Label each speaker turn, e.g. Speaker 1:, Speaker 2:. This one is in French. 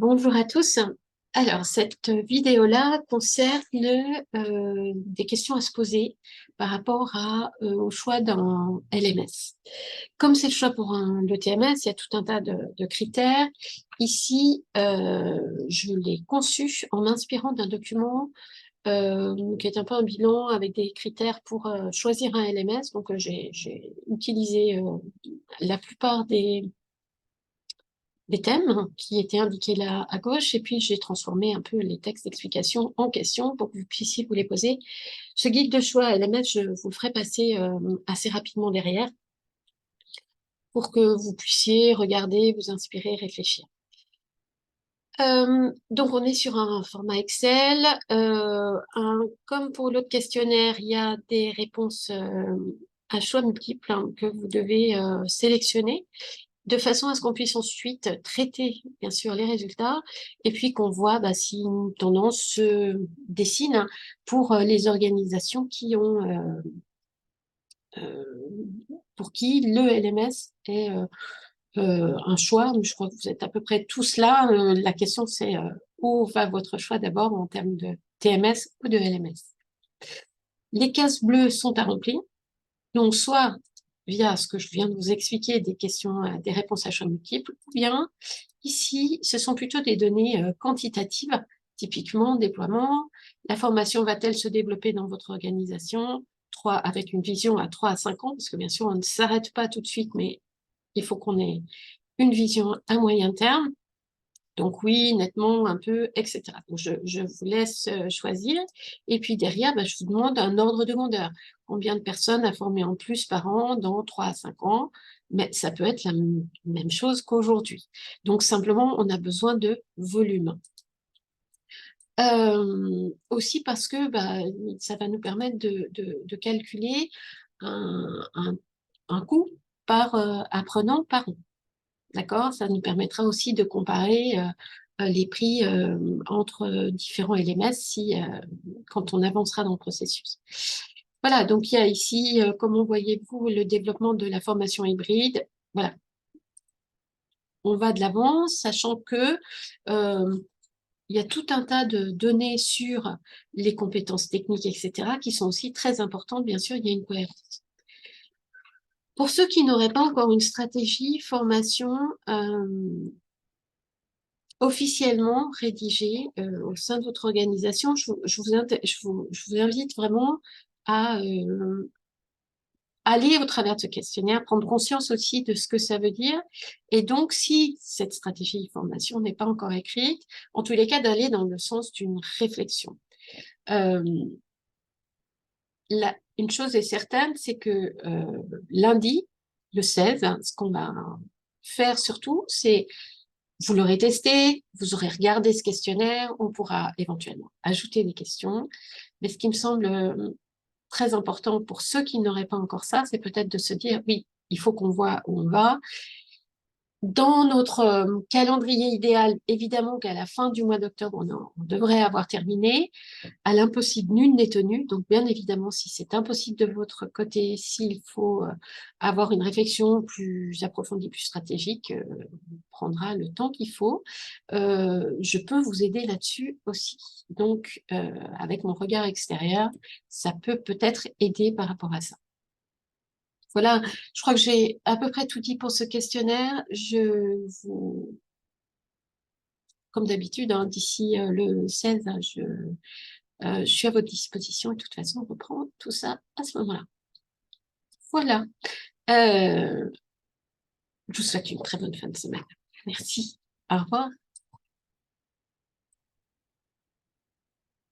Speaker 1: Bonjour à tous. Alors, cette vidéo-là concerne des questions à se poser par rapport au choix d'un LMS. Comme c'est le choix pour le TMS, il y a tout un tas de critères. Ici, je l'ai conçu en m'inspirant d'un document qui est un peu un bilan avec des critères pour choisir un LMS. Donc, j'ai utilisé la plupart des thèmes qui étaient indiqués là à gauche, et puis j'ai transformé un peu les textes d'explication en questions pour que vous puissiez vous les poser. Ce guide de choix LMS, je vous le ferai passer assez rapidement derrière pour que vous puissiez regarder, vous inspirer, réfléchir. Donc on est sur un format Excel. Comme pour l'autre questionnaire, il y a des réponses à choix multiples que vous devez sélectionner, de façon à ce qu'on puisse ensuite traiter, bien sûr, les résultats, et puis qu'on voit si une tendance se dessine pour les organisations euh, pour qui le LMS est un choix. Je crois que vous êtes à peu près tous là. La question, c'est où va votre choix d'abord en termes de TMS ou de LMS. Les cases bleues sont à remplir. Donc, soit via ce que je viens de vous expliquer, des questions, des réponses à choix multiples, ou bien ici, ce sont plutôt des données quantitatives, typiquement déploiement. La formation va-t-elle se développer dans votre organisation avec une vision à 3 à 5 ans, parce que bien sûr, on ne s'arrête pas tout de suite, mais il faut qu'on ait une vision à moyen terme. Donc oui, nettement, un peu, etc. Donc je vous laisse choisir. Et puis derrière, je vous demande un ordre de grandeur. Combien de personnes à former en plus par an dans 3 à 5 ans? Mais ça peut être la même chose qu'aujourd'hui. Donc simplement, on a besoin de volume. Aussi parce que ça va nous permettre de calculer un coût par apprenant par an. D'accord? Ça nous permettra aussi de comparer les prix entre différents LMS quand on avancera dans le processus. Voilà, donc il y a ici, comment voyez-vous, le développement de la formation hybride. Voilà, on va de l'avant, sachant que il y a tout un tas de données sur les compétences techniques, etc., qui sont aussi très importantes. Bien sûr, il y a une cohérence. Pour ceux qui n'auraient pas encore une stratégie formation officiellement rédigée au sein de votre organisation, je vous invite vraiment à aller au travers de ce questionnaire, prendre conscience aussi de ce que ça veut dire. Et donc, si cette stratégie de formation n'est pas encore écrite, en tous les cas, d'aller dans le sens d'une réflexion. Euh, une chose est certaine, c'est que lundi, le 16, ce qu'on va faire surtout, c'est vous l'aurez testé, vous aurez regardé ce questionnaire, on pourra éventuellement ajouter des questions. Mais ce qui me semble très important pour ceux qui n'auraient pas encore ça, c'est peut-être de se dire, oui, il faut qu'on voit où on va. Dans notre calendrier idéal, évidemment qu'à la fin du mois d'octobre, on devrait avoir terminé. À l'impossible, nul n'est tenu. Donc, bien évidemment, si c'est impossible de votre côté, s'il faut avoir une réflexion plus approfondie, plus stratégique, on prendra le temps qu'il faut. Je peux vous aider là-dessus aussi. Donc, avec mon regard extérieur, ça peut peut-être aider par rapport à ça. Voilà, je crois que j'ai à peu près tout dit pour ce questionnaire. Comme d'habitude, d'ici le 16, je suis à votre disposition et de toute façon, on reprend tout ça à ce moment-là. Voilà. Je vous souhaite une très bonne fin de semaine. Merci. Au revoir.